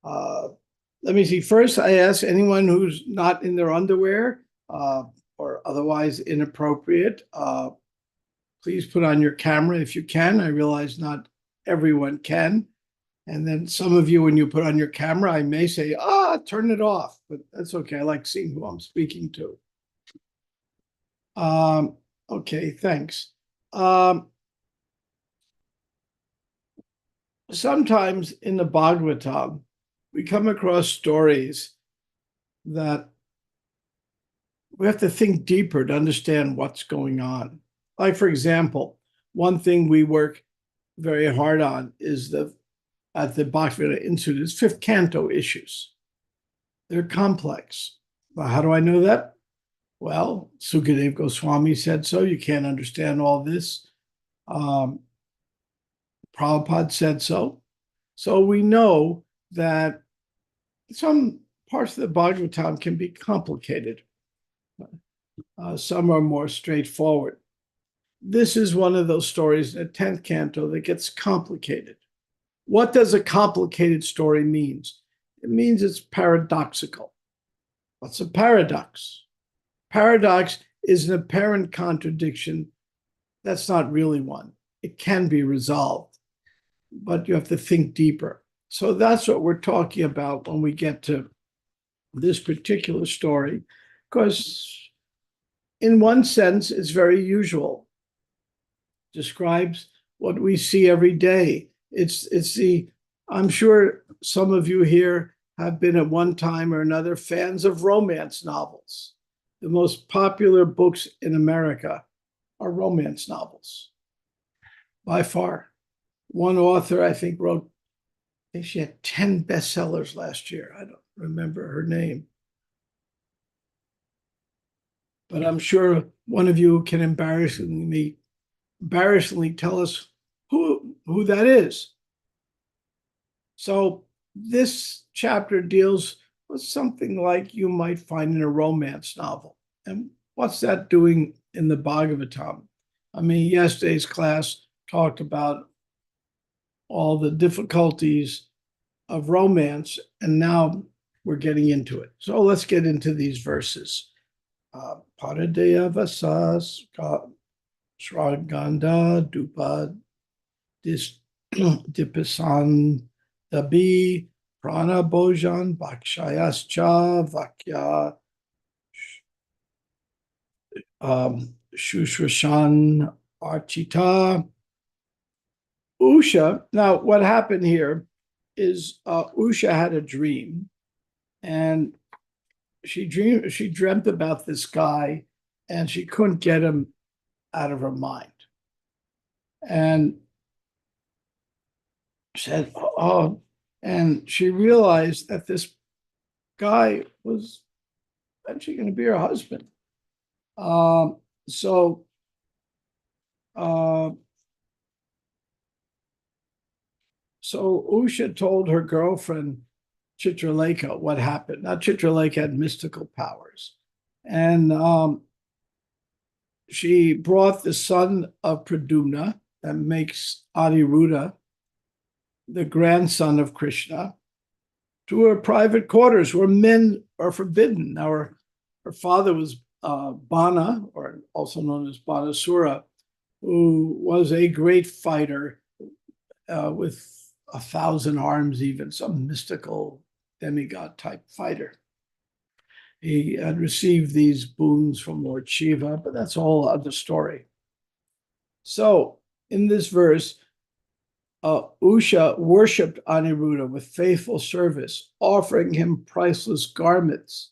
Uh, Let me see. First, I ask anyone who's not in their underwear or otherwise inappropriate, please put on your camera if you can. I realize not everyone can. And then some of you, when you put on your camera, I may say, turn it off, but that's okay. I like seeing who I'm speaking to. Okay, thanks. Sometimes in the Bhagavatam, we come across stories that we have to think deeper to understand what's going on. Like, for example, one thing we work very hard on is at the Bhaktivinoda Institute is fifth canto issues. They're complex. Well, how do I know that? Well, Sukadeva Goswami said so. You can't understand all this. Prabhupada said so. So we know that some parts of the Bhagavatam can be complicated. Some are more straightforward. This is one of those stories in the 10th canto that gets complicated. What does a complicated story mean? It means it's paradoxical. What's a paradox? Paradox is an apparent contradiction. That's not really one. It can be resolved, but you have to think deeper. So that's what we're talking about when we get to this particular story, because in one sense, it's very usual. Describes what we see every day. I'm sure some of you here have been at one time or another fans of romance novels. The most popular books in America are romance novels, by far. One author, I think, she had 10 bestsellers last year. I don't remember her name. But I'm sure one of you can embarrassingly tell us who that is. So this chapter deals with something like you might find in a romance novel. And what's that doing in the Bhagavatam? I mean, yesterday's class talked about all the difficulties of romance, and now we're getting into it. So let's get into these verses. Paradeya vasas Shraganda Dupa Dipasan Dabi Prana Bojan Bhakshayascha Vakya Shushwashan Archita Usha. Now, what happened here is Usha had a dream, and she dreamt about this guy, and she couldn't get him out of her mind. And said, and she realized that this guy was actually going to be her husband. So Usha told her girlfriend Chitralekha what happened. Now, Chitralekha had mystical powers, and she brought the son of Pradyumna, that makes Aniruddha, the grandson of Krishna, to her private quarters where men are forbidden. Now, her father was Bana, or also known as Banasura, who was a great fighter with 1,000 arms, even some mystical demigod type fighter. He had received these boons from Lord Shiva, but that's a whole other story. So in this verse, Usha worshipped Aniruddha with faithful service, offering him priceless garments.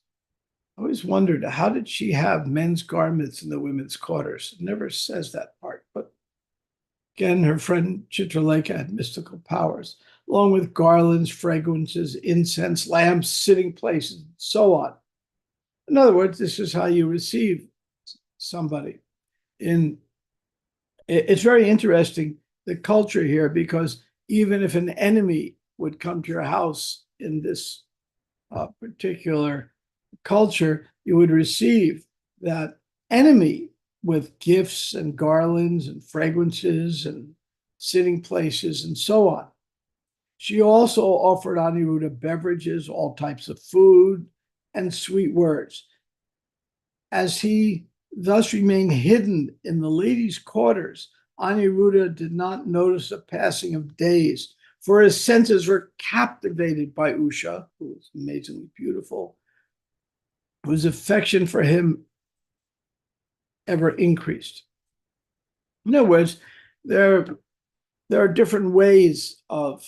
I always wondered, how did she have men's garments in the women's quarters? It never says that part, but again, her friend Chitralekha had mystical powers, along with garlands, fragrances, incense, lamps, sitting places, and so on. In other words, this is how you receive somebody. It's very interesting, the culture here, because even if an enemy would come to your house in this particular culture, you would receive that enemy with gifts and garlands and fragrances and sitting places and so on. She also offered Aniruddha beverages, all types of food, and sweet words. As he thus remained hidden in the ladies' quarters, Aniruddha did not notice the passing of days, for his senses were captivated by Usha, who was amazingly beautiful, whose affection for him ever increased. In other words, there are different ways of,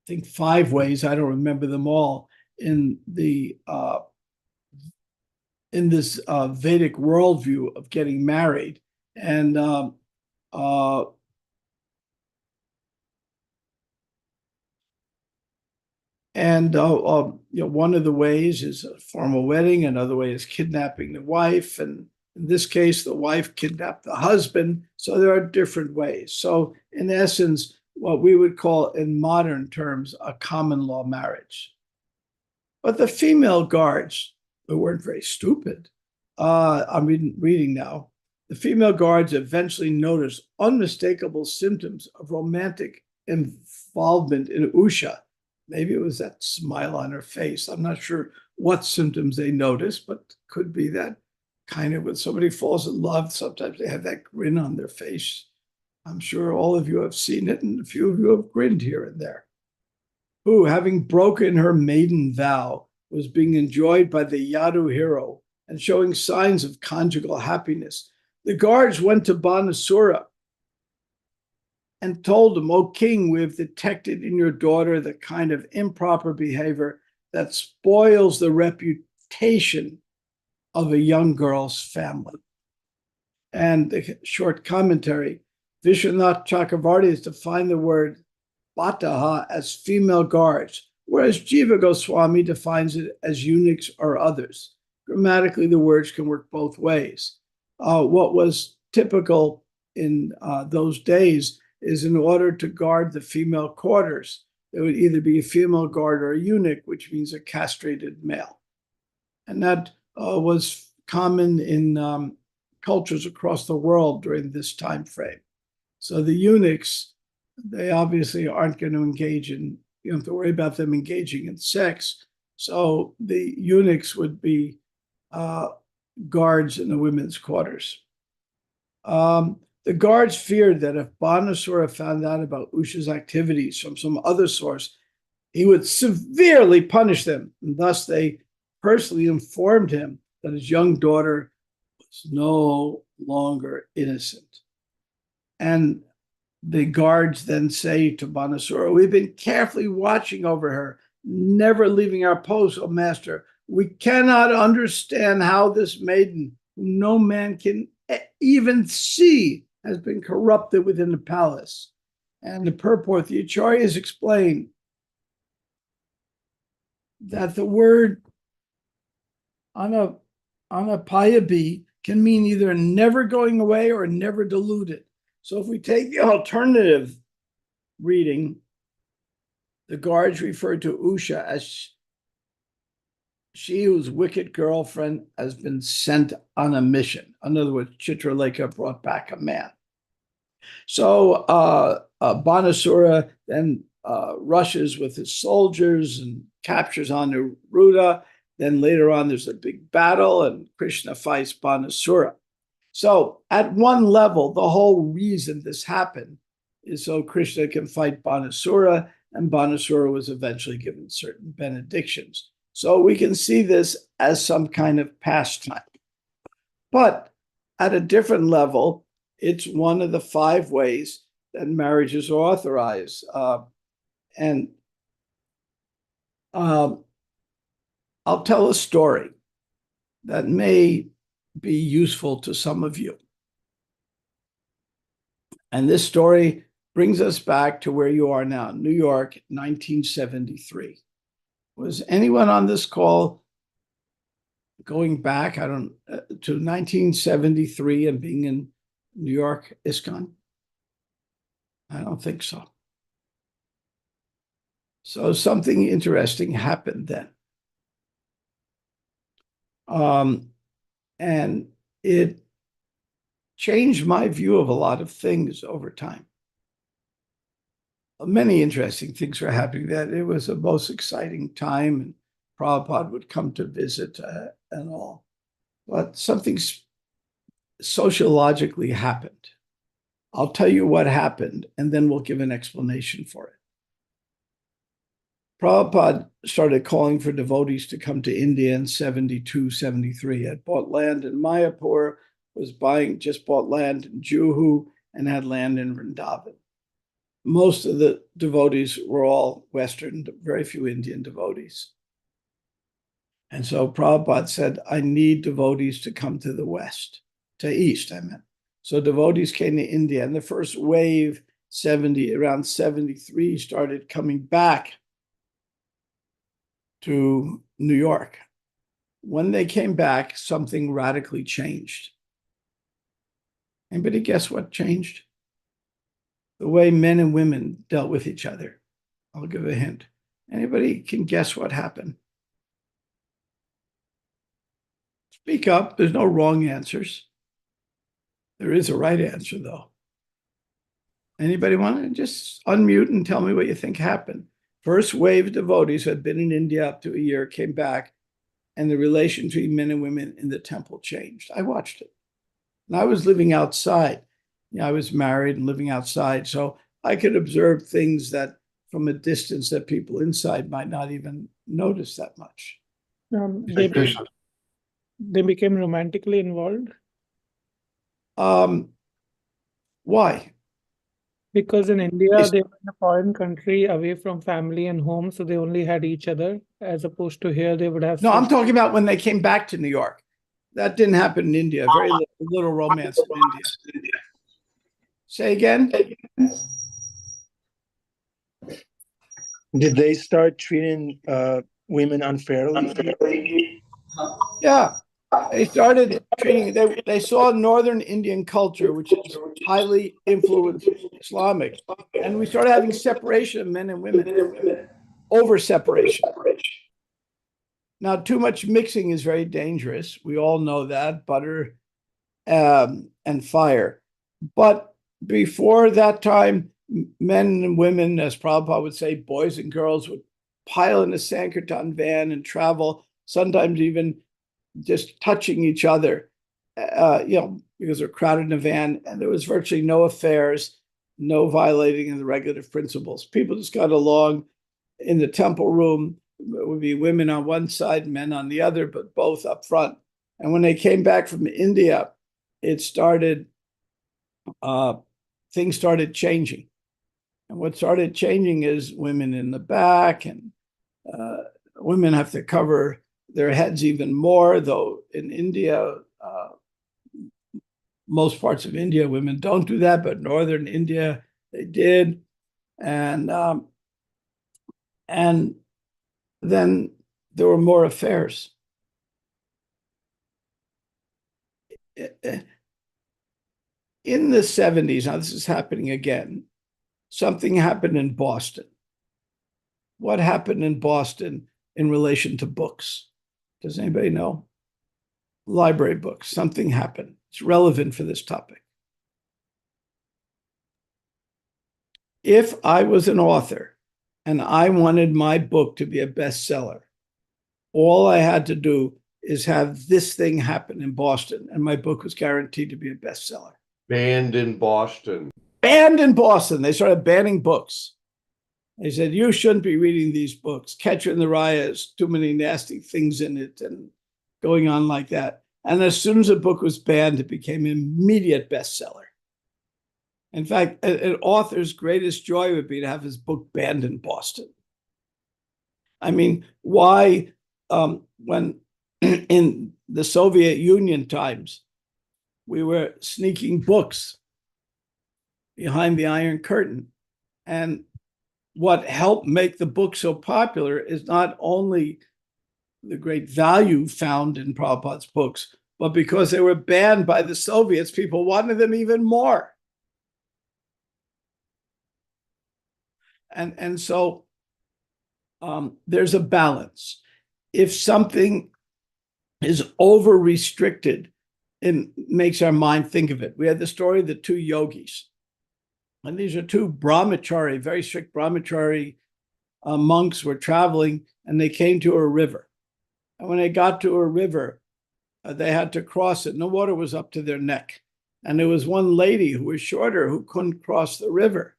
I think 5 ways, I don't remember them all, in the in this Vedic worldview of getting married. And uh, one of the ways is a formal wedding. Another way is kidnapping the wife. And in this case, the wife kidnapped the husband. So there are different ways. So in essence, what we would call in modern terms a common law marriage. But the female guards, who weren't very stupid, I'm reading now, the female guards eventually noticed unmistakable symptoms of romantic involvement in Usha. Maybe it was that smile on her face. I'm not sure what symptoms they noticed, but could be that kind of when somebody falls in love, sometimes they have that grin on their face. I'm sure all of you have seen it, and a few of you have grinned here and there. Who, having broken her maiden vow, was being enjoyed by the Yadu hero and showing signs of conjugal happiness. The guards went to Banasura and told him, "O king, we have detected in your daughter the kind of improper behavior that spoils the reputation of a young girl's family." And the short commentary, Vishwanath Chakravarti has defined the word bataha as female guards, whereas Jiva Goswami defines it as eunuchs or others. Grammatically, the words can work both ways. What was typical in those days is in order to guard the female quarters, there would either be a female guard or a eunuch, which means a castrated male. And that was common in cultures across the world during this time frame. So the eunuchs, they obviously aren't going to engage in, you don't have to worry about them engaging in sex. So the eunuchs would be guards in the women's quarters. The guards feared that if Banasura found out about Usha's activities from some other source, he would severely punish them. And thus they personally informed him that his young daughter was no longer innocent. And the guards then say to Banasura, "We've been carefully watching over her, never leaving our post, O master. We cannot understand how this maiden, whom no man can even see, has been corrupted within the palace." And the purport, the acharyas explain that the word anapayabi can mean either never going away or never diluted. So if we take the alternative reading, the guards refer to Usha as she whose wicked girlfriend has been sent on a mission. In other words, Chitralekha brought back a man. So Banasura then rushes with his soldiers and captures Aniruddha. Then later on, there's a big battle, and Krishna fights Banasura. So at one level, the whole reason this happened is so Krishna can fight Banasura, and Banasura was eventually given certain benedictions. So we can see this as some kind of pastime. But at a different level, it's one of the 5 ways that marriages are authorized. I'll tell a story that may be useful to some of you. And this story brings us back to where you are now, New York, 1973. Was anyone on this call going back, to 1973 and being in New York ISKCON? I don't think so. So something interesting happened then. And it changed my view of a lot of things over time. many interesting things were happening. That it was the most exciting time, and Prabhupada would come to visit and all. But something sociologically happened. I'll tell you what happened, and then we'll give an explanation for it. Prabhupada started calling for devotees to come to India in 72, 73. Had bought land in Mayapur, just bought land in Juhu, and had land in Vrindavan. Most of the devotees were all Western, very few Indian devotees. And so Prabhupada said, I need devotees to come to the West, to East, I meant. So devotees came to India, and the first wave, around 73, started coming back to New York. When they came back, something radically changed. Anybody guess what changed? The way men and women dealt with each other. I'll give a hint. Anybody can guess what happened? Speak up. There's no wrong answers. There is a right answer, though. Anybody want to just unmute and tell me what you think happened? First wave of devotees who had been in India up to a year came back, and the relation between men and women in the temple changed. I watched it. And I was living outside. I was married and living outside, so I could observe things that from a distance that people inside might not even notice that much. They became romantically involved? Why? Because in India, they were in a foreign country away from family and home, so they only had each other, as opposed to here, they would have. No, I'm talking about when they came back to New York. That didn't happen in India. Very little romance in India. Say again? Did they start treating women unfairly? Yeah. They started treating, they saw Northern Indian culture, which is highly influenced Islamic. And we started having separation of men and women, over separation. Now, too much mixing is very dangerous. We all know that, butter and fire. But before that time, men and women, as Prabhupada would say, boys and girls would pile in a Sankirtan van and travel, sometimes even just touching each other, because they're crowded in a van, and there was virtually no affairs, no violating of the regulative principles. People just got along in the temple room. It would be women on one side, men on the other, but both up front. And when they came back from India, things started changing. And what started changing is women in the back, and women have to cover their heads even more, though in India, most parts of India, women don't do that, but Northern India, they did. And then there were more affairs. In the 70s, now this is happening again, something happened in Boston. What happened in Boston in relation to books? Does anybody know? Library books, something happened. It's relevant for this topic. If I was an author and I wanted my book to be a bestseller, all I had to do is have this thing happen in Boston, and my book was guaranteed to be a bestseller. Banned in Boston. Banned in Boston. They started banning books. They said, you shouldn't be reading these books. Catcher in the Rye has too many nasty things in it, and going on like that. And as soon as a book was banned, it became an immediate bestseller. In fact, an author's greatest joy would be to have his book banned in Boston. I mean, why, when in the Soviet Union times, we were sneaking books behind the Iron Curtain. And what helped make the book so popular is not only the great value found in Prabhupada's books, but because they were banned by the Soviets, people wanted them even more. And so there's a balance. If something is over restricted, it makes our mind think of it. We had the story of the two yogis. And these are two brahmachari, very strict brahmachari monks were traveling, and they came to a river. And when they got to a river, they had to cross it. And the water was up to their neck. And there was one lady who was shorter who couldn't cross the river.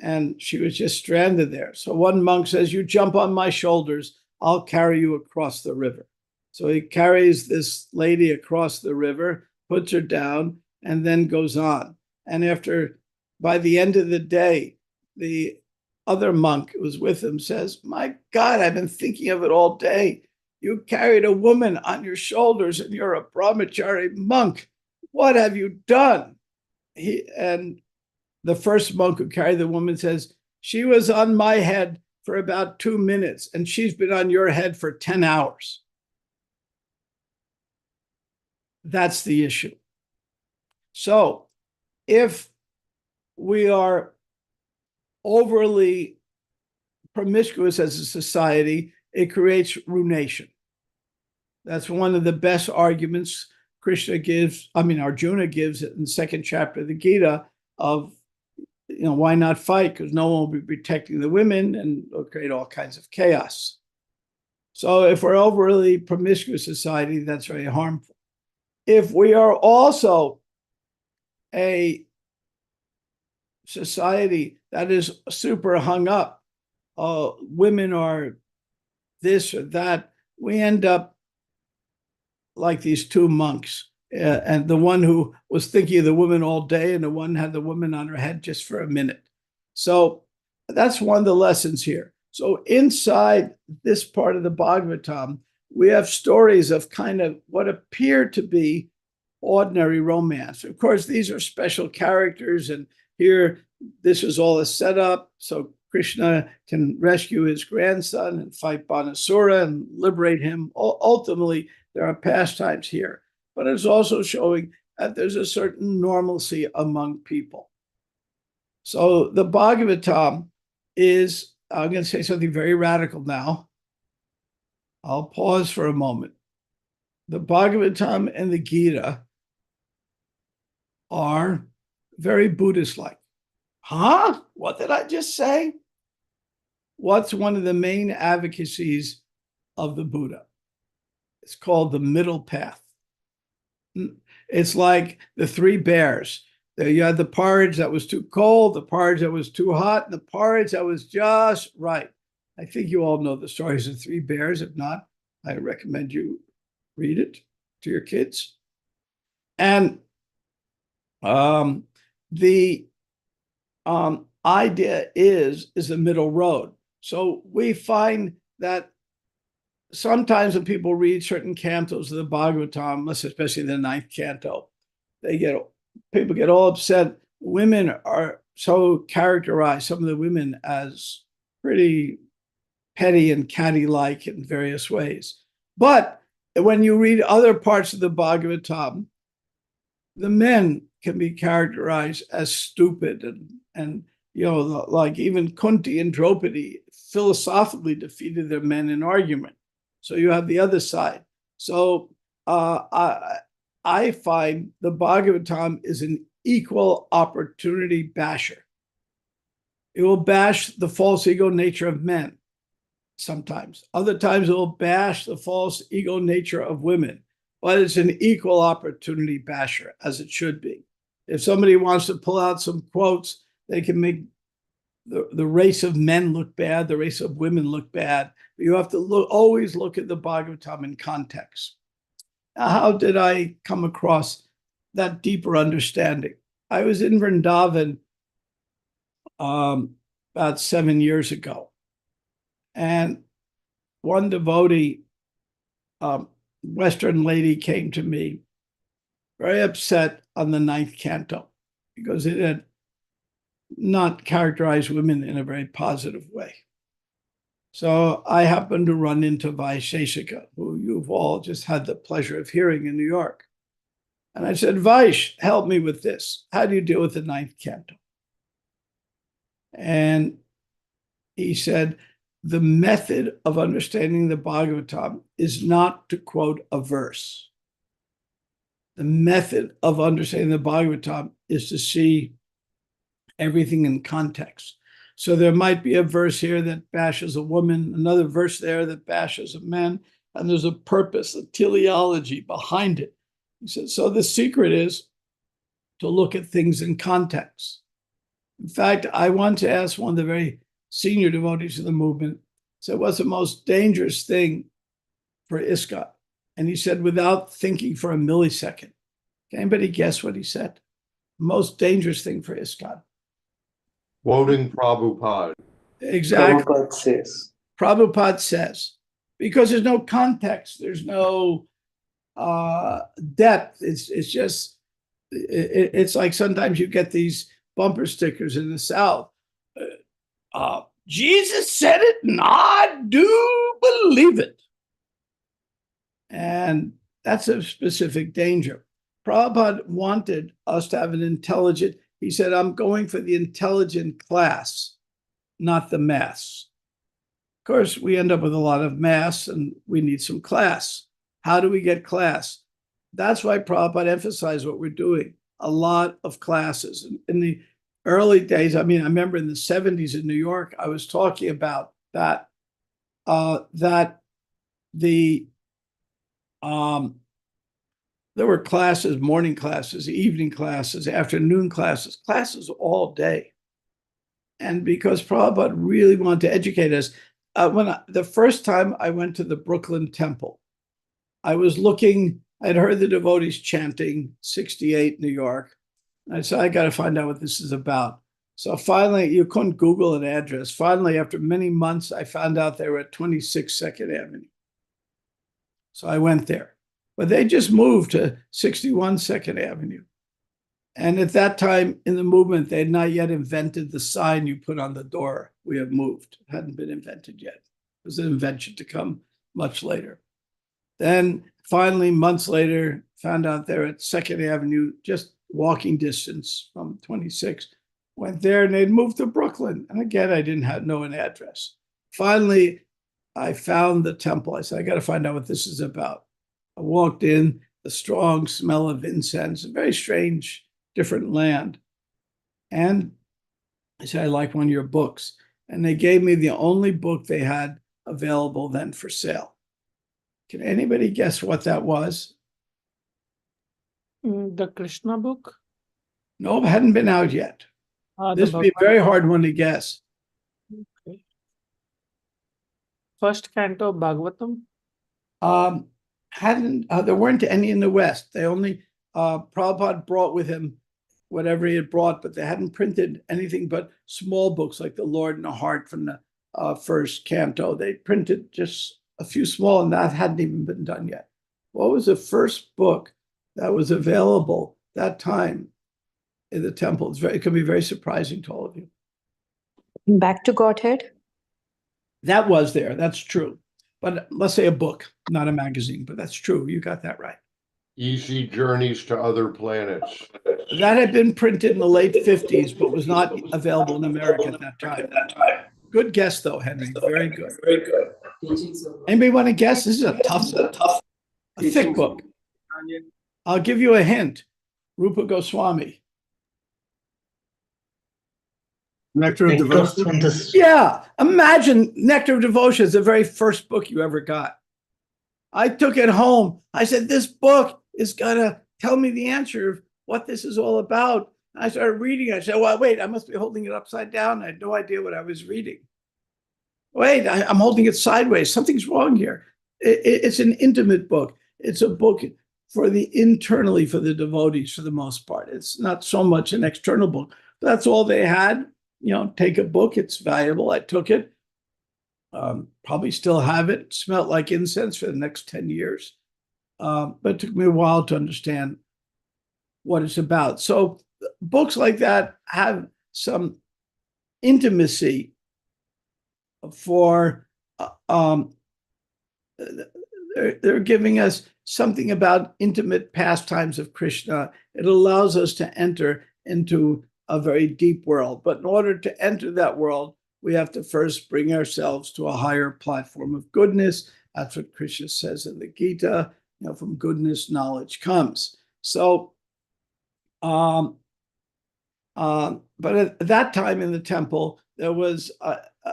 And she was just stranded there. So one monk says, "You jump on my shoulders, I'll carry you across the river." So he carries this lady across the river, puts her down, and then goes on. And by the end of the day, the other monk who was with him says, "My God, I've been thinking of it all day. You carried a woman on your shoulders and you're a brahmachari monk. What have you done?" And the first monk who carried the woman says, "She was on my head for about 2 minutes, and she's been on your head for 10 hours. That's the issue. So if we are overly promiscuous as a society, it creates ruination. That's one of the best arguments Arjuna gives it in the second chapter of the Gita of, why not fight? Because no one will be protecting the women and it'll create all kinds of chaos. So if we're overly promiscuous society, that's very harmful. If we are also a society that is super hung up, women are this or that, we end up like these two monks. And the one who was thinking of the woman all day, and the one had the woman on her head just for a minute. So that's one of the lessons here. So inside this part of the Bhagavatam, we have stories of kind of what appear to be ordinary romance. Of course, these are special characters, and here this is all a setup so Krishna can rescue his grandson and fight Banasura and liberate him. Ultimately, there are pastimes here, but it's also showing that there's a certain normalcy among people. So the Bhagavatam is, I'm going to say something very radical now. I'll pause for a moment. The Bhagavatam and the Gita are very Buddhist-like. Huh? What did I just say? What's one of the main advocacies of the Buddha? It's called the middle path. It's like the three bears. You had the porridge that was too cold, the porridge that was too hot, and the porridge that was just right. I think you all know the stories of three bears. If not, I recommend you read it to your kids. And the idea is the middle road. So we find that sometimes when people read certain cantos of the Bhagavatam, especially the 9th canto, people get all upset. Women are so characterized, some of the women, as pretty petty and catty-like in various ways. But when you read other parts of the Bhagavatam, the men can be characterized as stupid and like even Kunti and Draupadi philosophically defeated their men in argument. So you have the other side. So I find the Bhagavatam is an equal opportunity basher. It will bash the false ego nature of men sometimes. Other times it will bash the false ego nature of women. But it's an equal opportunity basher, as it should be. If somebody wants to pull out some quotes, they can make the race of men look bad, the race of women look bad. But you have to always look at the Bhagavatam in context. Now, how did I come across that deeper understanding? I was in Vrindavan about 7 years ago, and one devotee, Western lady, came to me very upset on the 9th canto because it had not characterized women in a very positive way. So I happened to run into Vaisheshika, who you've all just had the pleasure of hearing in New York. And I said, Vaish, help me with this. How do you deal with the 9th canto? And he said, the method of understanding the Bhagavatam is not to quote a verse. The method of understanding the Bhagavatam is to see everything in context. So there might be a verse here that bashes a woman, another verse there that bashes a man, and there's a purpose, a teleology behind it. He said, so the secret is to look at things in context. In fact, I want to ask one of the very senior devotees of the movement, said, what's the most dangerous thing for ISKCON? And he said, without thinking for a millisecond. Can anybody guess what he said? Most dangerous thing for ISKCON. Quoting Prabhupada. Exactly. Prabhupada says. Prabhupada says, because there's no context, there's no depth. It's just, it's like sometimes you get these bumper stickers in the South. Jesus said it, and I do believe it. And that's a specific danger. Prabhupada wanted us to have an intelligent, he said, I'm going for the intelligent class, not the mass. Of course, we end up with a lot of mass and we need some class. How do we get class? That's why Prabhupada emphasized what we're doing, a lot of classes. In the early days, I mean, I remember in the 70s in New York, I was talking about that, there were classes, morning classes, evening classes, afternoon classes all day. And because Prabhupada really wanted to educate us, the first time I went to the Brooklyn Temple, I was looking, I'd heard the devotees chanting 68 New York. And I said, I got to find out what this is about. So finally, you couldn't Google an address. Finally, after many months, I found out they were at 26 Second Avenue. So I went there. But they just moved to 61 Second Avenue. And at that time in the movement, they had not yet invented the sign you put on the door, we have moved. It hadn't been invented yet. It was an invention to come much later. Then finally, months later, found out they're at Second Avenue, just walking distance from 26. Went there and they'd moved to Brooklyn. And again, I didn't know an address. Finally, I found the temple. I said, I got to find out what this is about. I walked in, the strong smell of incense, a very strange, different land. And I said, I like one of your books. And they gave me the only book they had available then for sale. Can anybody guess what that was? The Krishna book? No, it hadn't been out yet. This would be a Bhagavatam. very hard one to guess. Okay. First canto of Bhagavatam? There weren't any in the West. They only, Prabhupada brought with him whatever he had brought, but they hadn't printed anything but small books like The Lord in the Heart from the first canto. They printed just a few small, and that hadn't even been done yet. What was the first book that was available that time in the temple? It could be very surprising to all of you. Back to Godhead. That was there. That's true. But let's say a book, not a magazine, but that's true. You got that right. Easy Journeys to Other Planets. That had been printed in the late 50s, but was not available in America at that time. Good guess, though, Henry. Very good. Very good. Anybody want to guess? This is a thick book. I'll give you a hint. Rupa Goswami. Nectar of Devotion. Yeah, imagine Nectar of Devotion is the very first book you ever got. I took it home. I said, this book is going to tell me the answer of what this is all about. And I started reading it. I said, well, wait, I must be holding it upside down. I had no idea what I was reading. Wait, I'm holding it sideways. Something's wrong here. It's an intimate book. It's a book for internally for the devotees for the most part. It's not so much an external book. But that's all they had. You know, take a book. It's valuable. I took it. Probably still have it. Smelled like incense for the next 10 years. But it took me a while to understand what it's about. So books like that have some intimacy for, they're giving us something about intimate pastimes of Krishna. It allows us to enter into a very deep world. But in order to enter that world, we have to first bring ourselves to a higher platform of goodness. That's what Krishna says in the Gita. You know, from goodness, knowledge comes. So But at that time in the temple, there was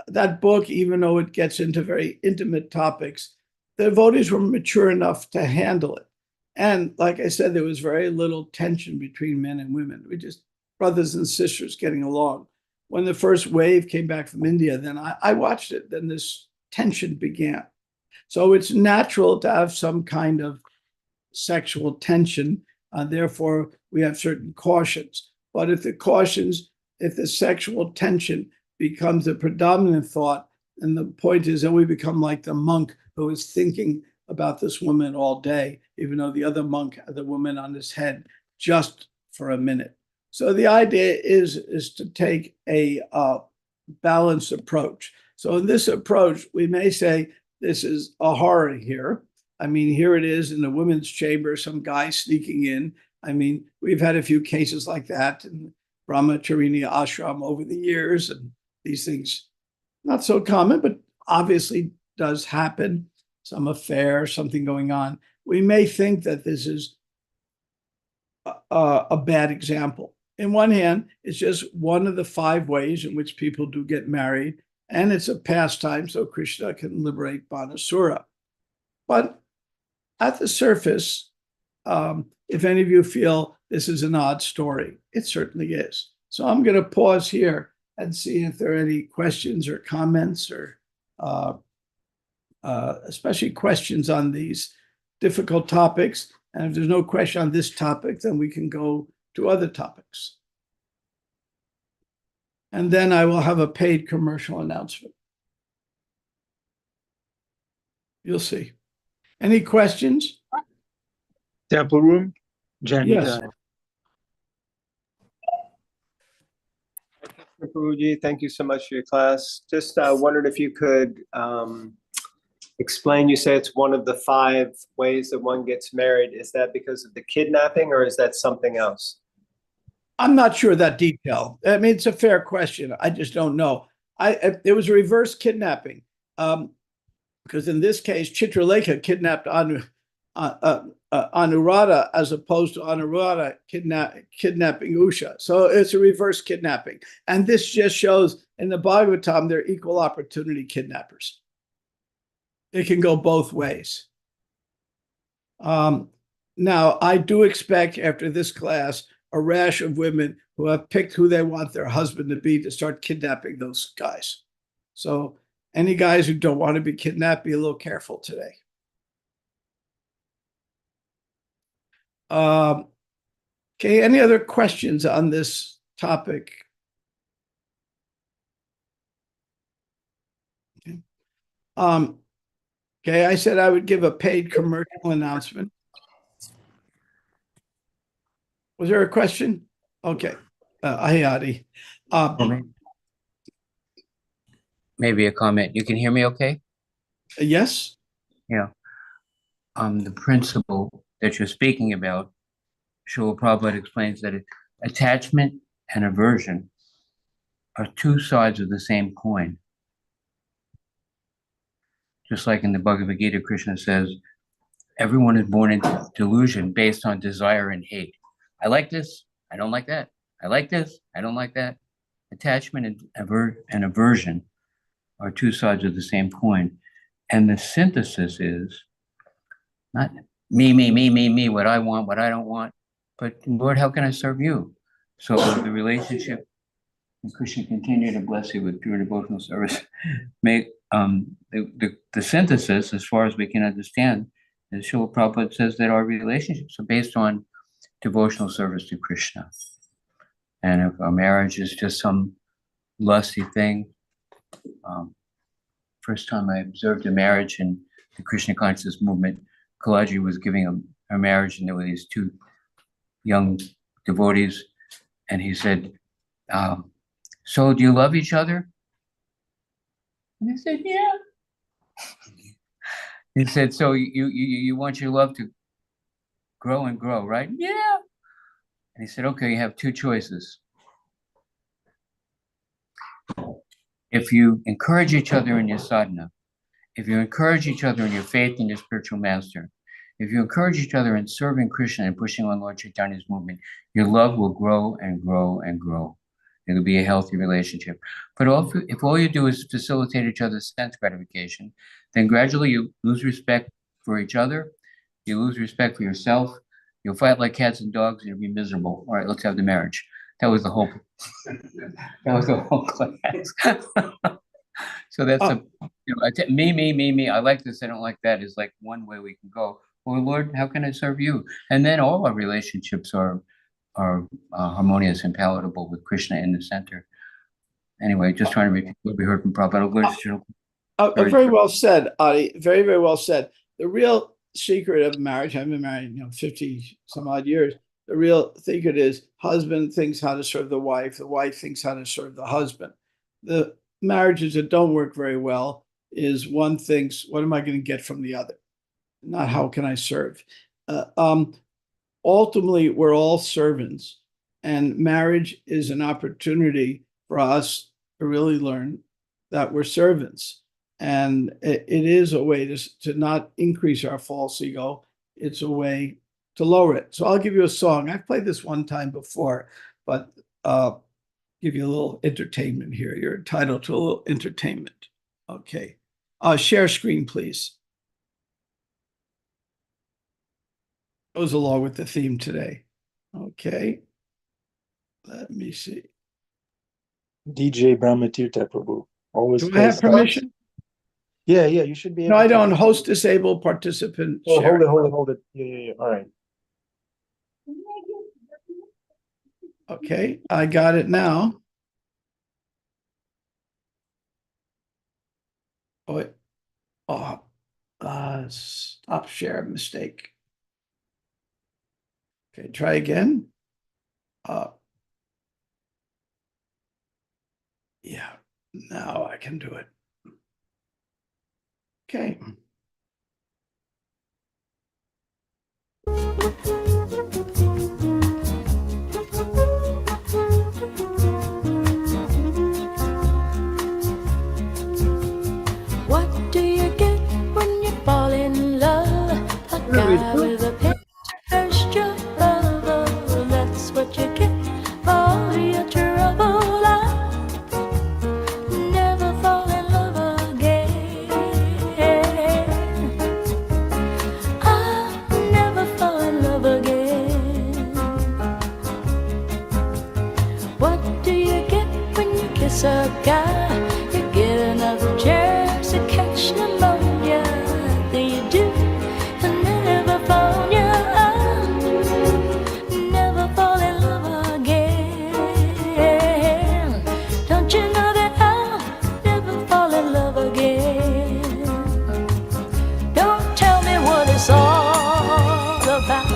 that book, even though it gets into very intimate topics, the devotees were mature enough to handle it. And like I said, there was very little tension between men and women. We just brothers and sisters getting along. When the first wave came back from India, then I watched it. Then this tension began. So it's natural to have some kind of sexual tension. Therefore, we have certain cautions. But if the sexual tension becomes the predominant thought, and the point is that we become like the monk who is thinking about this woman all day, even though the other monk had the woman on his head just for a minute. So the idea is to take a balanced approach. So in this approach, we may say this is a horror here. I mean, here it is in the women's chamber, some guy sneaking in. I mean, we've had a few cases like that in Brahmacharini ashram over the years, and these things not so common, but obviously does happen. Some affair, something going on. We may think that this is a bad example. In one hand, it's just one of the 5 ways in which people do get married, and it's a pastime, so Krishna can liberate Banasura. But at the surface, if any of you feel this is an odd story, it certainly is. So I'm going to pause here and see if there are any questions or comments, or especially questions on these difficult topics. And if there's no question on this topic, then we can go to other topics. And then I will have a paid commercial announcement. You'll see. Any questions? Temple room, Jenny. Yes. Prabhuji, thank you so much for your class. Just wondered if you could explain, you say it's one of the 5 ways that one gets married. Is that because of the kidnapping, or is that something else? I'm not sure that detail. I mean, it's a fair question. I just don't know. It was a reverse kidnapping, because in this case, Chitralekha kidnapped Anuradha, as opposed to Anuradha kidnapping Usha. So it's a reverse kidnapping. And this just shows in the Bhagavatam, they're equal opportunity kidnappers. It can go both ways. Now, I do expect after this class, a rash of women who have picked who they want their husband to be to start kidnapping those guys. So any guys who don't want to be kidnapped, be a little careful today. Okay, any other questions on this topic? Okay. Okay, I said I would give a paid commercial announcement. Was there a question? Okay, Ayati. Maybe a comment. You can hear me okay? Yes? Yeah. The principle that you're speaking about, Srila Prabhupada explains that attachment and aversion are 2 sides of the same coin. Just like in the Bhagavad Gita, Krishna says, everyone is born into delusion based on desire and hate. I like this, I don't like that. I like this, I don't like that. Attachment and aversion are 2 sides of the same coin. And the synthesis is not me, what I want, what I don't want, but Lord, how can I serve you? So the relationship, and Krishna continue to bless you with pure devotional service, make the synthesis, as far as we can understand, is Srila Prabhupada says that our relationships are based on devotional service to Krishna. And if our marriage is just some lusty thing, first time I observed a marriage in the Krishna consciousness movement, Kalaji was giving a marriage, and there were these 2 young devotees, and he said, so do you love each other? And they said, yeah. He said, so you want your love to grow and grow, right? Yeah. And he said, okay, you have 2 choices. If you encourage each other in your sadhana, if you encourage each other in your faith in your spiritual master, If you encourage each other in serving Krishna and pushing on Lord Chaitanya's movement, your love will grow and grow and grow. It'll be a healthy relationship. But if all you do is facilitate each other's sense gratification, then gradually you lose respect for each other, you lose respect for yourself, you'll fight like cats and dogs, and you'll be miserable. All right, let's have the marriage. That was the whole class. So that's me. I like this, I don't like that is like one way we can go. Well, Lord, how can I serve you? And then all our relationships are harmonious and palatable with Krishna in the center. Anyway, just trying to repeat what we heard from Prabhupada. Very well said, Adi. Very, very well said. The real secret of marriage, I've been married, 50 some odd years. The real secret is husband thinks how to serve the wife thinks how to serve the husband. The marriages that don't work very well is one thinks, what am I going to get from the other? Not how can I serve? Ultimately, we're all servants, and marriage is an opportunity for us to really learn that we're servants. And it is a way to not increase our false ego. It's a way to lower it. So I'll give you a song. I've played this one time before, but give you a little entertainment here. You're entitled to a little entertainment. Okay. Share screen, please. Goes along with the theme today. Okay. Let me see. DJ Brahmatirtha Prabhu. Always. Do I have permission? Yeah, you should be able No, I to. don't. Host disabled participant. Oh, share. hold it. Yeah. All right. Okay, I got it now. Stop share, mistake. Okay, try again. Yeah, now I can do it. Okay. What do you get when you fall in love? A guy with a picture of love. That's what you get for your trouble. I never fall in love again. I never fall in love again. What do you get when you kiss a guy? You get enough germs to catch pneumonia. Then you do, and never fall, never fall in love again. Don't you know that I'll never fall in love again? Don't tell me what it's all about,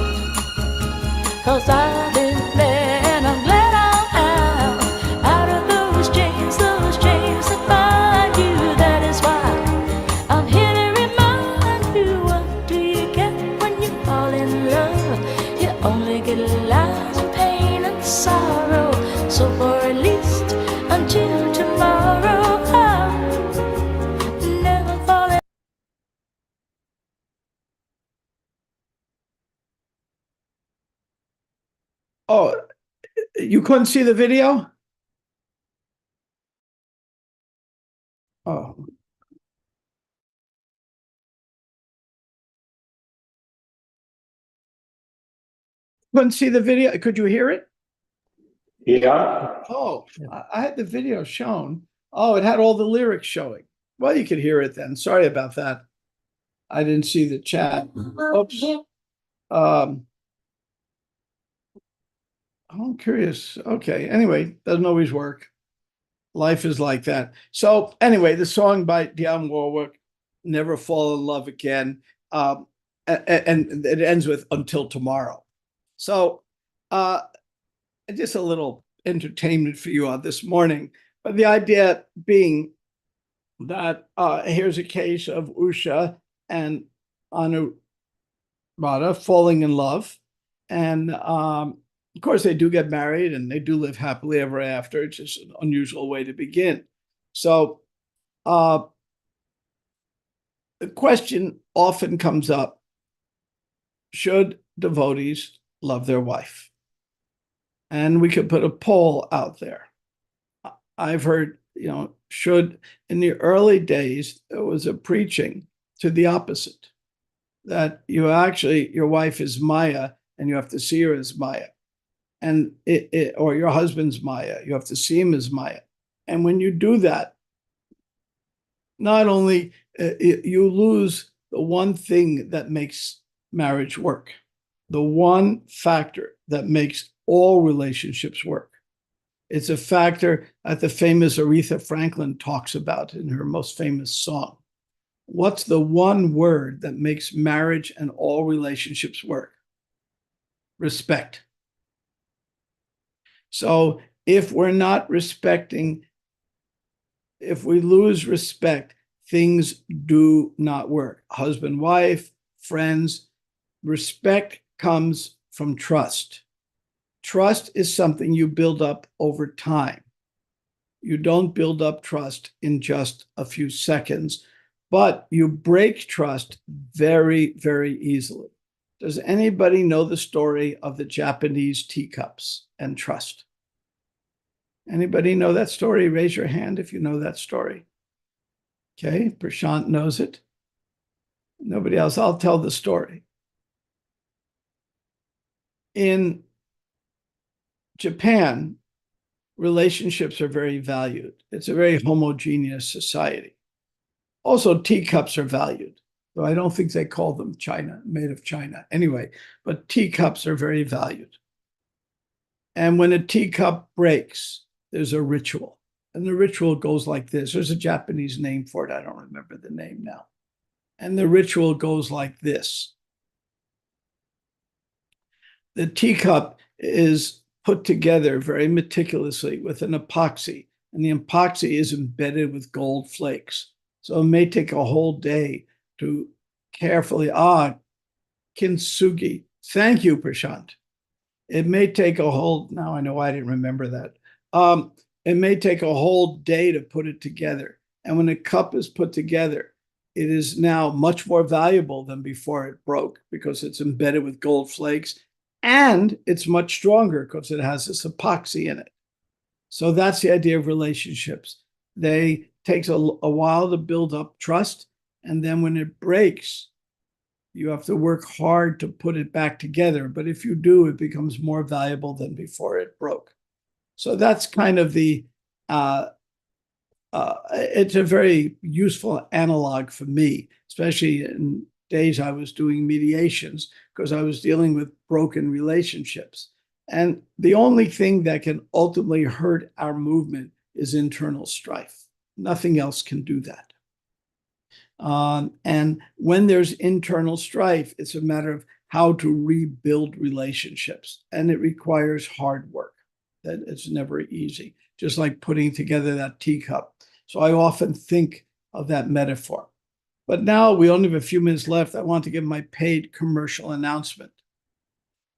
'cause I've been there and I'm glad I'm out of those chains that bind you. That is why I'm here to remind you. What do you get when you fall in love? You only get lies and pain and sorrow. So for at least until tomorrow, I'll never fall in. Oh, you couldn't see the video? Oh. Couldn't see the video? Could you hear it? Yeah. Oh, I had the video shown. Oh, it had all the lyrics showing. Well, you could hear it then. Sorry about that. I didn't see the chat. Oops. I'm curious. Okay. Anyway, doesn't always work. Life is like that. So anyway, the song by Dionne Warwick, Never Fall in Love Again. And it ends with Until Tomorrow. So just a little entertainment for you on this morning. But the idea being that here's a case of Usha and Anuradha falling in love. And of course, they do get married and they do live happily ever after. It's just an unusual way to begin. So the question often comes up, should devotees love their wife? And we could put a poll out there. I've heard, in the early days, there was a preaching to the opposite, that your wife is Maya and you have to see her as Maya. And or your husband's Maya, you have to see him as Maya. And when you do that, not only you lose the one thing that makes marriage work, the one factor that makes all relationships work. It's a factor that the famous Aretha Franklin talks about in her most famous song. What's the one word that makes marriage and all relationships work? Respect. So if we're not respecting, if we lose respect, things do not work. Husband, wife, friends, respect comes from trust. Trust is something you build up over time. You don't build up trust in just a few seconds, but you break trust very, very easily. Does anybody know the story of the Japanese teacups and trust? Anybody know that story? Raise your hand if you know that story. Okay, Prashant knows it. Nobody else. I'll tell the story. In Japan, relationships are very valued. It's a very homogeneous society. Also, teacups are valued, though I don't think they call them China, made of China. Anyway, but teacups are very valued. And when a teacup breaks, there's a ritual. And the ritual goes like this. There's a Japanese name for it. I don't remember the name now. And the ritual goes like this. The teacup is put together very meticulously with an epoxy, and the epoxy is embedded with gold flakes. So it may take a whole day to carefully, kintsugi. Thank you, Prashant. It may take a whole, now I know I didn't remember that. It may take a whole day to put it together. And when a cup is put together, it is now much more valuable than before it broke because it's embedded with gold flakes, and it's much stronger because it has this epoxy in it. So that's the idea of relationships. They takes a while to build up trust, and then when it breaks, you have to work hard to put it back together. But if you do, it becomes more valuable than before it broke. So that's kind of the, it's a very useful analog for me, especially in days I was doing mediations because I was dealing with broken relationships. And the only thing that can ultimately hurt our movement is internal strife. Nothing else can do that. And when there's internal strife, it's a matter of how to rebuild relationships. And it requires hard work. That it's never easy, just like putting together that teacup. So I often think of that metaphor. But now we only have a few minutes left. I want to give my paid commercial announcement.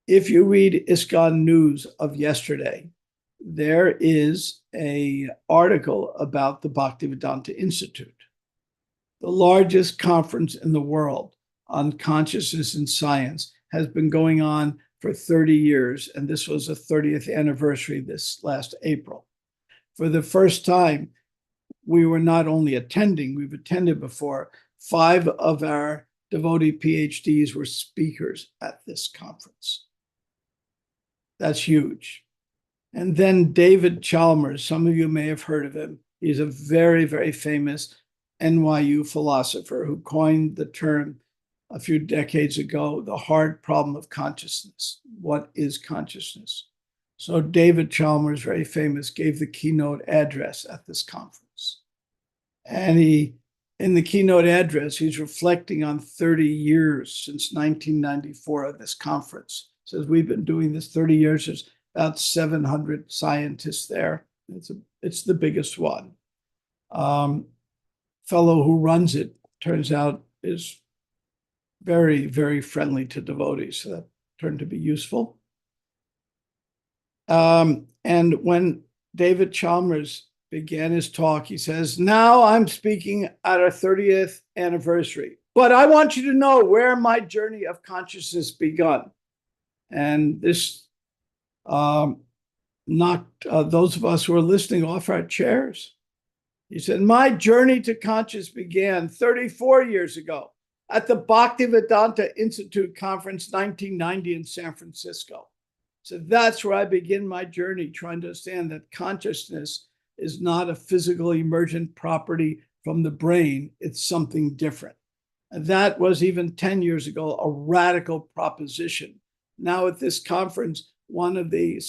If you read ISKCON News of yesterday, there is an article about the Bhaktivedanta Institute, the largest conference in the world on consciousness and science, has been going on for 30 years, and this was the 30th anniversary this last April. For the first time, we were not only attending, we've attended before. 5 of our devotee PhDs were speakers at this conference. That's huge. And then David Chalmers, some of you may have heard of him. He's a very, very famous NYU philosopher who coined the term a few decades ago, the hard problem of consciousness. What is consciousness? So David Chalmers, very famous, gave the keynote address at this conference. And in the keynote address, he's reflecting on 30 years since 1994 of this conference. He says, we've been doing this 30 years. There's about 700 scientists there. It's the biggest one. Fellow who runs it, turns out, is very, very friendly to devotees. So that turned to be useful. And when David Chalmers began his talk, he says, now I'm speaking at our 30th anniversary. But I want you to know where my journey of consciousness begun. And this knocked those of us who are listening off our chairs. He said, my journey to conscious began 34 years ago at the Bhaktivedanta Institute Conference, 1990 in San Francisco. So that's where I begin my journey, trying to understand that consciousness is not a physical emergent property from the brain. It's something different. And that was even 10 years ago, a radical proposition. Now at this conference, one of the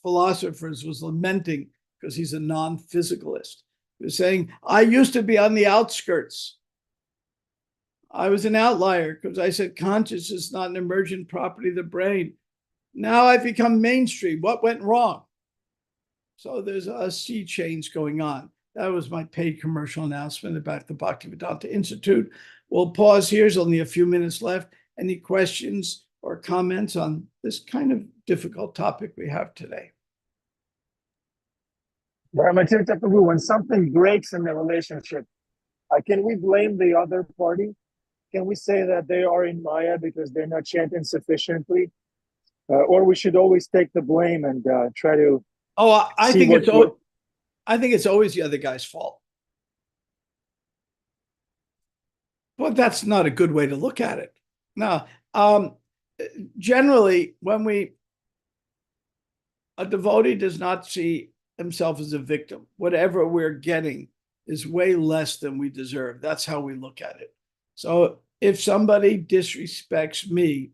philosophers was lamenting because he's a non-physicalist. He was saying, I used to be on the outskirts. I was an outlier because I said consciousness is not an emergent property of the brain. Now I've become mainstream. What went wrong? So there's a sea change going on. That was my paid commercial announcement about the Bhaktivedanta Institute. We'll pause here. There's only a few minutes left. Any questions or comments on this kind of difficult topic we have today? When something breaks in the relationship, can we blame the other party? Can we say that they are in Maya because they're not chanting sufficiently? Or we should always take the blame and try to. Oh, I think it's always the other guy's fault. But that's not a good way to look at it. Now, generally, when a devotee does not see himself as a victim, whatever we're getting is way less than we deserve. That's how we look at it. So if somebody disrespects me,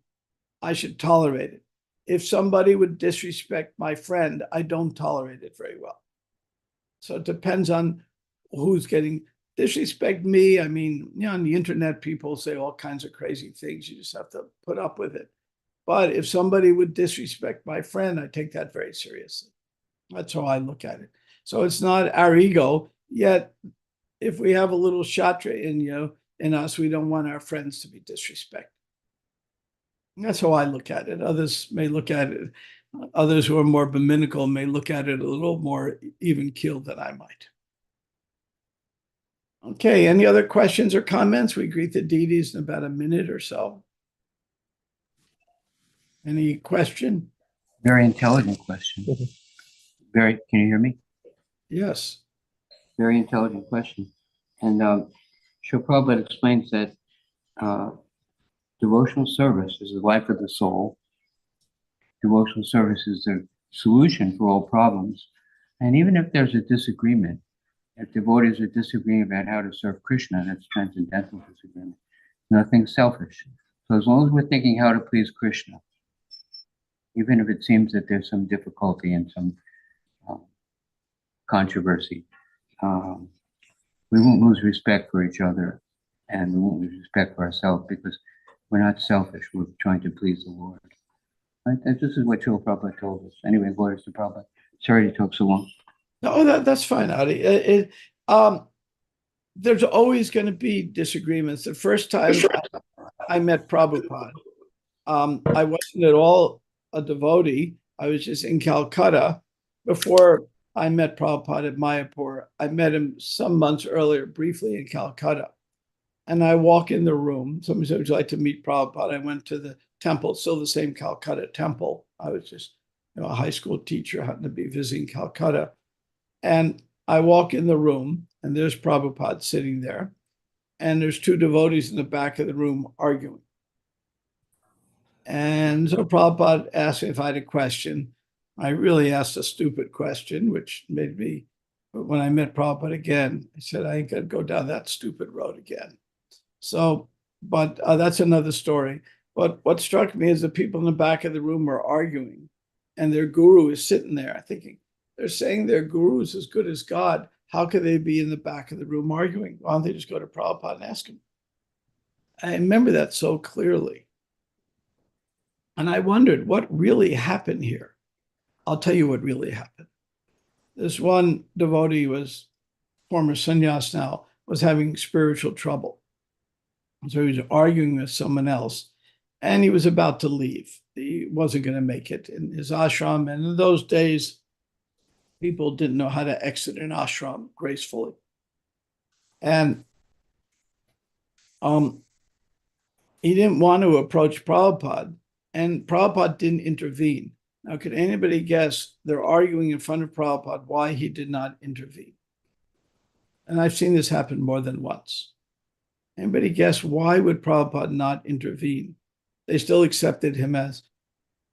I should tolerate it. If somebody would disrespect my friend, I don't tolerate it very well. So it depends on who's getting disrespect me. I mean, on the internet, people say all kinds of crazy things. You just have to put up with it. But if somebody would disrespect my friend, I take that very seriously. That's how I look at it. So it's not our ego. Yet, if we have a little shatra in us, we don't want our friends to be disrespected. That's how I look at it. Others may look at it. Others who are more brahminical may look at it a little more even-keeled than I might. Okay, any other questions or comments? We greet the deities in about a minute or so. Any question? Very intelligent question. Can you hear me? Yes. Very intelligent question. And Srila Prabhupada explains that devotional service is the life of the soul. Devotional service is the solution for all problems. And even if there's a disagreement, if devotees are disagreeing about how to serve Krishna, that's transcendental disagreement. Nothing selfish. So as long as we're thinking how to please Krishna, even if it seems that there's some difficulty and some controversy, we won't lose respect for each other and we won't lose respect for ourselves because we're not selfish. We're trying to please the Lord. Right? This is what Srila Prabhupada told us. Anyway, glory to Prabhupada. Sorry to talk so long. No, that's fine, Adi. There's always going to be disagreements. The first time I met Prabhupada, I wasn't at all a devotee. I was just in Calcutta before I met Prabhupada at Mayapur. I met him some months earlier, briefly in Calcutta. And I walk in the room. Somebody said, would you like to meet Prabhupada? I went to the temple, still the same Calcutta temple. I was just a high school teacher, happened to be visiting Calcutta. And I walk in the room, and there's Prabhupada sitting there. And there's two devotees in the back of the room arguing. And so Prabhupada asked me if I had a question. I really asked a stupid question, which made me, when I met Prabhupada again, I said, I ain't gonna go down that stupid road again. So, but that's another story. But what struck me is the people in the back of the room were arguing, and their guru is sitting there thinking, they're saying their guru is as good as God. How could they be in the back of the room arguing? Why don't they just go to Prabhupada and ask him? I remember that so clearly. And I wondered what really happened here. I'll tell you what really happened. This one devotee was former sannyas now, was having spiritual trouble. So he was arguing with someone else, and he was about to leave. He wasn't going to make it in his ashram. And in those days, people didn't know how to exit an ashram gracefully. And he didn't want to approach Prabhupada, and Prabhupada didn't intervene. Now, could anybody guess they're arguing in front of Prabhupada why he did not intervene? And I've seen this happen more than once. Anybody guess why would Prabhupada not intervene? They still accepted him as,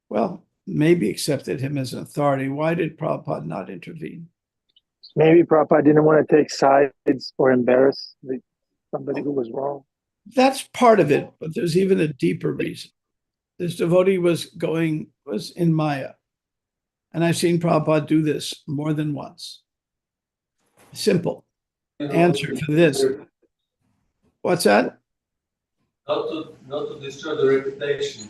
well, maybe accepted him as an authority. Why did Prabhupada not intervene? Maybe Prabhupada didn't want to take sides or embarrass somebody who was wrong. That's part of it, but there's even a deeper reason. This devotee was in Maya. And I've seen Prabhupada do this more than once. Simple answer for this. What's that? Not to destroy the reputation.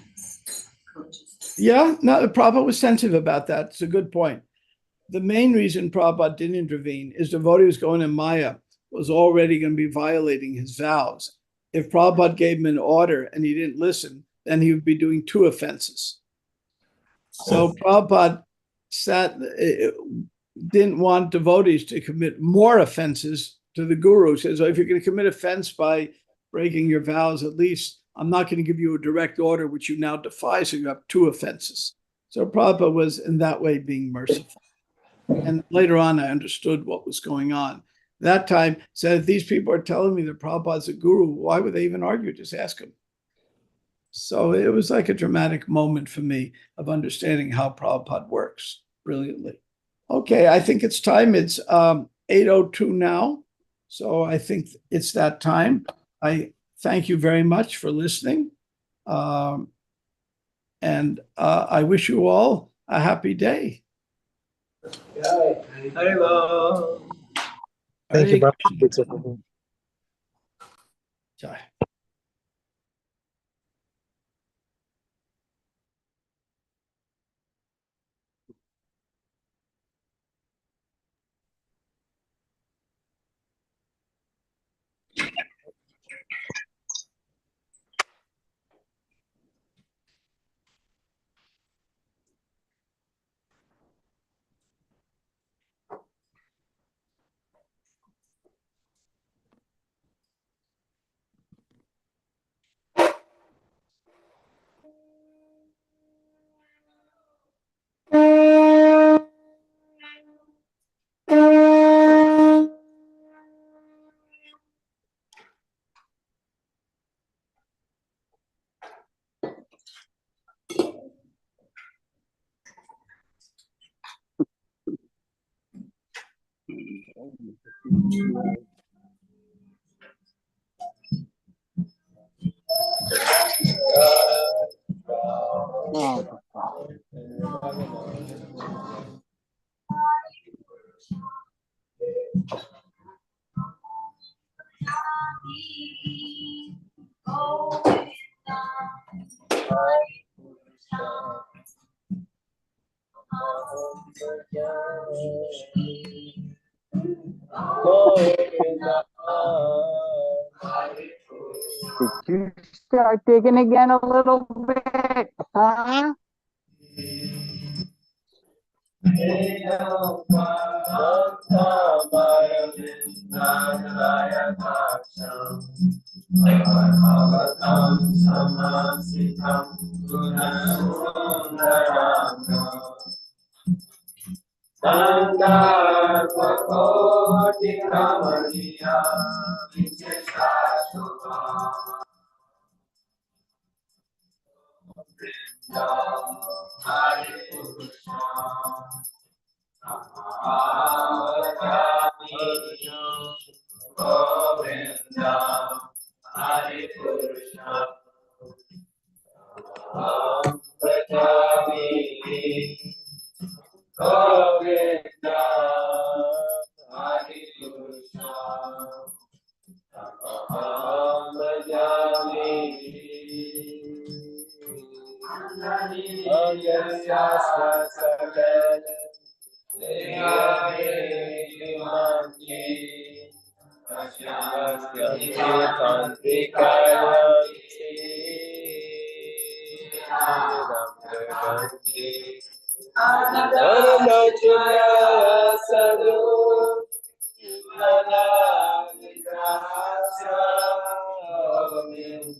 Yeah, no, Prabhupada was sensitive about that. It's a good point. The main reason Prabhupada didn't intervene is the devotee was going in Maya, was already going to be violating his vows. If Prabhupada gave him an order and he didn't listen, then he would be doing 2 offenses. So Prabhupada didn't want devotees to commit more offenses to the guru. He says, if you're going to commit offense by breaking your vows, at least I'm not going to give you a direct order, which you now defy, so you have 2 offenses. So Prabhupada was in that way being merciful. And later on, I understood what was going on. That time said, if these people are telling me that Prabhupada's a guru, why would they even argue? Just ask him. So it was like a dramatic moment for me of understanding how Prabhupada works brilliantly. Okay, I think it's time. It's 8:02 now. So I think it's that time. I thank you very much for listening. And I wish you all a happy day. Hello. Thank you, Hare Prabhupada. Jai. Did you start digging again a little bit? Huh?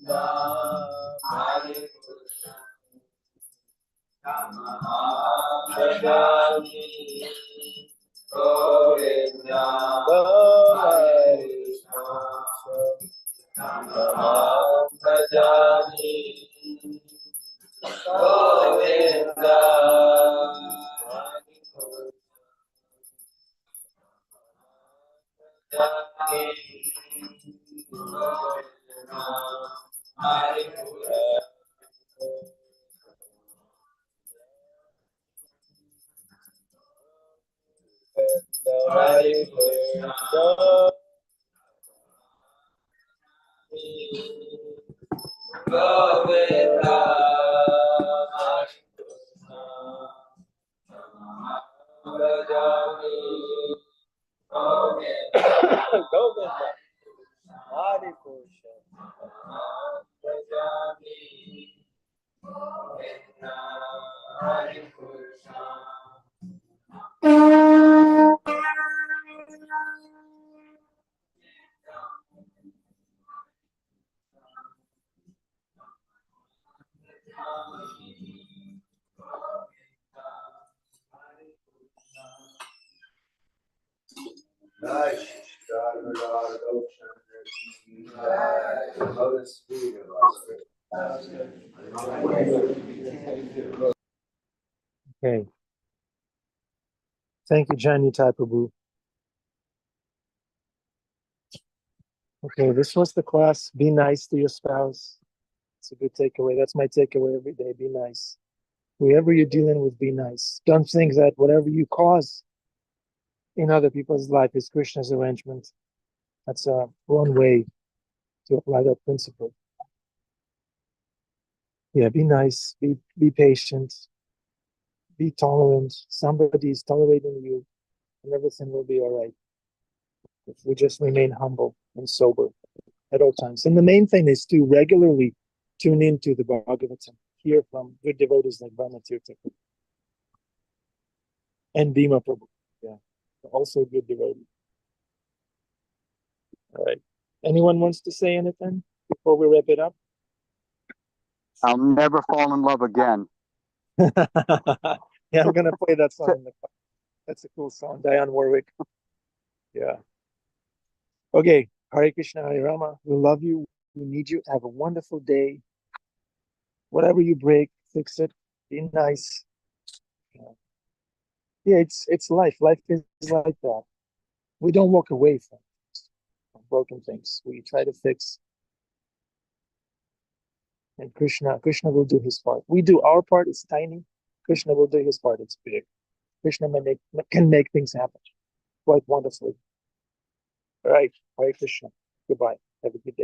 Govinda Okay. Thank you, Janitai Prabhu. Okay, this was the class. Be nice to your spouse. It's a good takeaway. That's my takeaway every day. Be nice. Whoever you're dealing with, be nice. Don't think that whatever you cause in other people's life is Krishna's arrangement. That's one way to apply that principle. Yeah, be nice. Be patient. Be tolerant. Somebody is tolerating you, and everything will be all right. If we just remain humble and sober at all times. And the main thing is to regularly tune into the Bhagavatam, hear from good devotees like Brahma Tirtha and Bhima Prabhu. Yeah, also good devotee. All right. Anyone wants to say anything before we wrap it up? I'll never fall in love again. Yeah, I'm gonna play that song in the class. That's a cool song, Diane Warwick. Yeah. Okay. Hare Krishna, Hare Rama. We love you. We need you. Have a wonderful day. Whatever you break, fix it. Be nice. Yeah, it's life. Life is like that. We don't walk away from broken things. We try to fix. And Krishna will do his part. We do our part. It's tiny. Krishna will do his part. It's big. Krishna can make things happen quite wonderfully. All right. Hare Krishna. Goodbye. Have a good day.